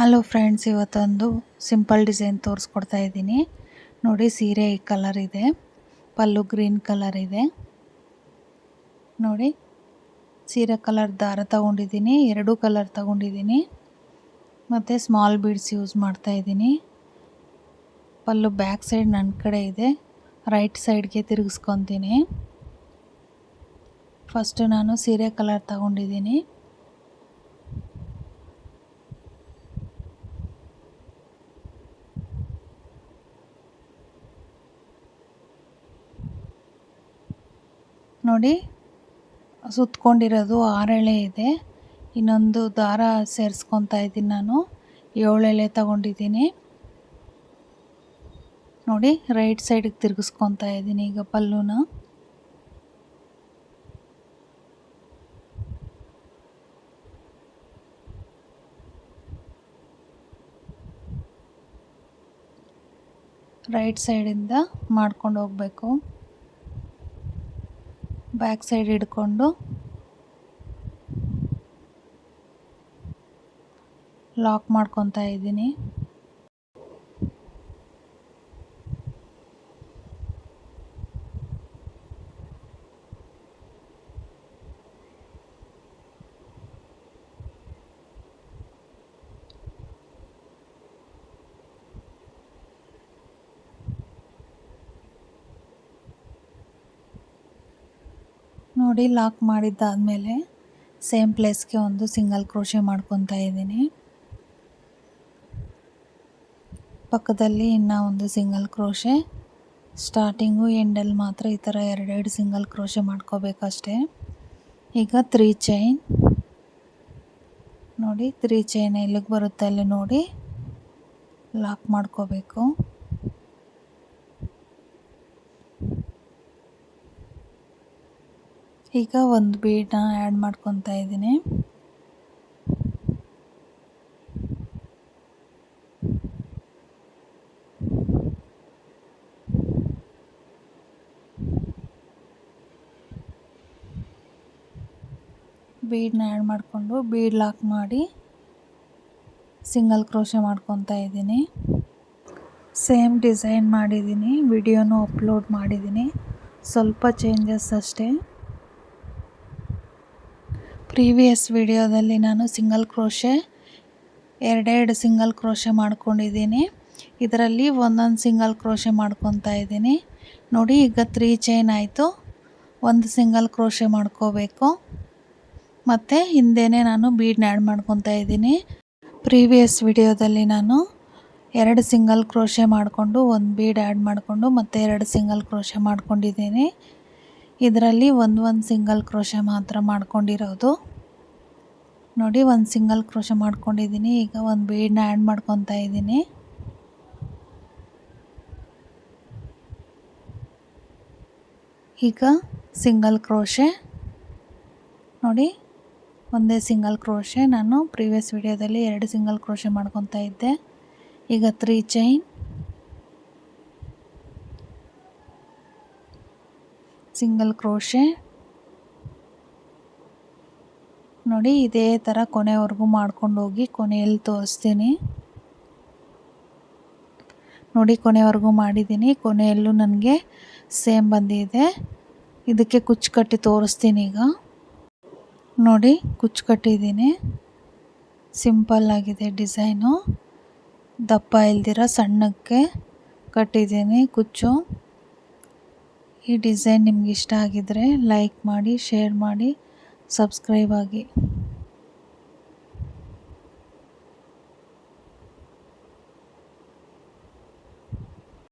Hello friends, ಇವತ್ತೊಂದು simple design ತೋರಿಸ್ಕೊಡ್ತಾ ಇದ್ದೀನಿ. ನೋಡಿ, ಸೀರೆ ಈ ಕಲರ್ ಇದೆ, ಪಲ್ಲು ಗ್ರೀನ್ ಕಲರ್ ಇದೆ. ನೋಡಿ, ಸೀರೆ ಕಲರ್ ದಾರ ತಗೊಂಡಿದ್ದೀನಿ, 2 ಕಲರ್ ತಗೊಂಡಿದ್ದೀನಿ. ಮತ್ತು ಸ್ಮಾಲ್ ಬೀಡ್ಸ್ ಯೂಸ್ ಮಾಡ್ತಾ ಇದ್ದೀನಿ. ಪಲ್ಲು ಬ್ಯಾಕ್ ಸೈಡ್ ನನ್ನ ಕಡೆ ಇದೆ, ರೈಟ್ ಸೈಡ್ಗೆ ತಿರುಗಿಸ್ಕೊತೀನಿ. ಫಸ್ಟು ನಾನು ಸೀರೆ ಕಲರ್ ತಗೊಂಡಿದ್ದೀನಿ. ನೋಡಿ, ಸುತ್ಕೊಂಡಿರೋದು 6 ಎಳೆ ಇದೆ. ಇನ್ನೊಂದು ದಾರ ಸೇರಿಸ್ಕೊತಾ ಇದ್ದೀನಿ. ನಾನು 7 ಎಳೆ ತಗೊಂಡಿದ್ದೀನಿ. ನೋಡಿ, ರೈಟ್ ಸೈಡಿಗೆ ತಿರುಗಿಸ್ಕೊತಾ ಇದ್ದೀನಿ ಈಗ ಪಲ್ಲುನ. ರೈಟ್ ಸೈಡಿಂದ ಮಾಡ್ಕೊಂಡು ಹೋಗಬೇಕು. ಬ್ಯಾಕ್ ಸೈಡ್ ಹಿಡ್ಕೊಂಡು ಲಾಕ್ ಮಾಡ್ಕೊತಾ ಇದ್ದೀನಿ. ನೋಡಿ, ಲಾಕ್ ಮಾಡಿದ್ದಾದಮೇಲೆ ಸೇಮ್ ಪ್ಲೇಸ್ಗೆ ಒಂದು ಸಿಂಗಲ್ ಕ್ರೋಶೆ ಮಾಡ್ಕೊತಾ ಇದ್ದೀನಿ. ಪಕ್ಕದಲ್ಲಿ ಇನ್ನೂ ಒಂದು ಸಿಂಗಲ್ ಕ್ರೋಶೆ. ಸ್ಟಾರ್ಟಿಂಗು ಎಂಡಲ್ಲಿ ಮಾತ್ರ ಈ ಥರ 2 ಸಿಂಗಲ್ ಕ್ರೋಶೆ ಮಾಡ್ಕೋಬೇಕಷ್ಟೆ. ಈಗ 3 ಚೈನ್. ನೋಡಿ, 3 ಚೈನ್ ಎಲ್ಲಿಗೆ ಬರುತ್ತೆ ಅಲ್ಲಿ ನೋಡಿ ಲಾಕ್ ಮಾಡ್ಕೋಬೇಕು. ಈಗ ಒಂದು ಬೀಡನ್ನ ಆ್ಯಡ್ ಮಾಡ್ಕೊತಾ ಇದ್ದೀನಿ. ಬೀಡನ್ನ ಆ್ಯಡ್ ಮಾಡಿಕೊಂಡು ಬೀಡ್ ಲಾಕ್ ಮಾಡಿ ಸಿಂಗಲ್ ಕ್ರೋಶೆ ಮಾಡ್ಕೊತಾ ಇದ್ದೀನಿ. ಸೇಮ್ ಡಿಸೈನ್ ಮಾಡಿದ್ದೀನಿ, ವಿಡಿಯೋನೂ ಅಪ್ಲೋಡ್ ಮಾಡಿದ್ದೀನಿ. ಸ್ವಲ್ಪ ಚೇಂಜಸ್ ಅಷ್ಟೇ. ಪ್ರೀವಿಯಸ್ ವಿಡಿಯೋದಲ್ಲಿ ನಾನು ಸಿಂಗಲ್ ಕ್ರೋಶೆ 2 ಸಿಂಗಲ್ ಕ್ರೋಶೆ ಮಾಡ್ಕೊಂಡಿದ್ದೀನಿ. ಇದರಲ್ಲಿ ಒಂದೊಂದು ಸಿಂಗಲ್ ಕ್ರೋಶೆ ಮಾಡ್ಕೊತಾ ಇದ್ದೀನಿ. ನೋಡಿ, ಈಗ 3 ಚೈನ್ ಆಯಿತು. ಒಂದು ಸಿಂಗಲ್ ಕ್ರೋಶೆ ಮಾಡ್ಕೋಬೇಕು. ಮತ್ತು ಹಿಂದೆನೇ ನಾನು ಬೀಡನ್ನ ಆ್ಯಡ್ ಮಾಡ್ಕೊತಾ ಇದ್ದೀನಿ. ಪ್ರೀವಿಯಸ್ ವಿಡಿಯೋದಲ್ಲಿ ನಾನು 2 ಸಿಂಗಲ್ ಕ್ರೋಶೆ ಮಾಡಿಕೊಂಡು ಒಂದು ಬೀಡ್ ಆ್ಯಡ್ ಮಾಡಿಕೊಂಡು ಮತ್ತೆ 2 ಸಿಂಗಲ್ ಕ್ರೋಶೆ ಮಾಡ್ಕೊಂಡಿದ್ದೀನಿ. ಇದರಲ್ಲಿ ಒಂದು ಸಿಂಗಲ್ ಕ್ರೋಶೆ ಮಾತ್ರ ಮಾಡ್ಕೊಂಡಿರೋದು. ನೋಡಿ, ಒಂದು ಸಿಂಗಲ್ ಕ್ರೋಶೆ ಮಾಡ್ಕೊಂಡಿದ್ದೀನಿ. ಈಗ ಒಂದು ಬೀಡನ್ನ ಆ್ಯಡ್ ಮಾಡ್ಕೊತಾ ಇದ್ದೀನಿ. ಈಗ ಸಿಂಗಲ್ ಕ್ರೋಶೆ. ನೋಡಿ, ಒಂದೇ ಸಿಂಗಲ್ ಕ್ರೋಶೆ. ನಾನು ಪ್ರೀವಿಯಸ್ ವಿಡಿಯೋದಲ್ಲಿ 2 ಸಿಂಗಲ್ ಕ್ರೋಶೆ ಮಾಡ್ಕೊತಾ ಇದ್ದೆ. ಈಗ 3 ಚೈನ್, ಸಿಂಗಲ್ ಕ್ರೋಶೆ. ನೋಡಿ, ಇದೇ ಥರ ಕೊನೆವರೆಗೂ ಮಾಡ್ಕೊಂಡು ಹೋಗಿ ಕೊನೆಯಲ್ಲಿ ತೋರಿಸ್ತೀನಿ. ನೋಡಿ, ಕೊನೆವರೆಗೂ ಮಾಡಿದ್ದೀನಿ. ಕೊನೆಯಲ್ಲೂ ನನಗೆ ಸೇಮ್ ಬಂದಿದೆ. ಇದಕ್ಕೆ ಕುಚ್ಚು ಕಟ್ಟಿ ತೋರಿಸ್ತೀನಿ ಈಗ. ನೋಡಿ, ಕುಚ್ಚು ಕಟ್ಟಿದ್ದೀನಿ. ಸಿಂಪಲ್ ಆಗಿದೆ ಡಿಸೈನು. ದಪ್ಪ ಇಲ್ದಿರ ಸಣ್ಣಕ್ಕೆ ಕಟ್ಟಿದ್ದೀನಿ ಕುಚ್ಚು. ಈ ಡಿಸೈನ್ ನಿಮ್ಗೆ ಇಷ್ಟ ಆಗಿದರೆ ಲೈಕ್ ಮಾಡಿ, ಶೇರ್ ಮಾಡಿ, ಸಬ್ಸ್ಕ್ರೈಬ್ ಆಗಿ.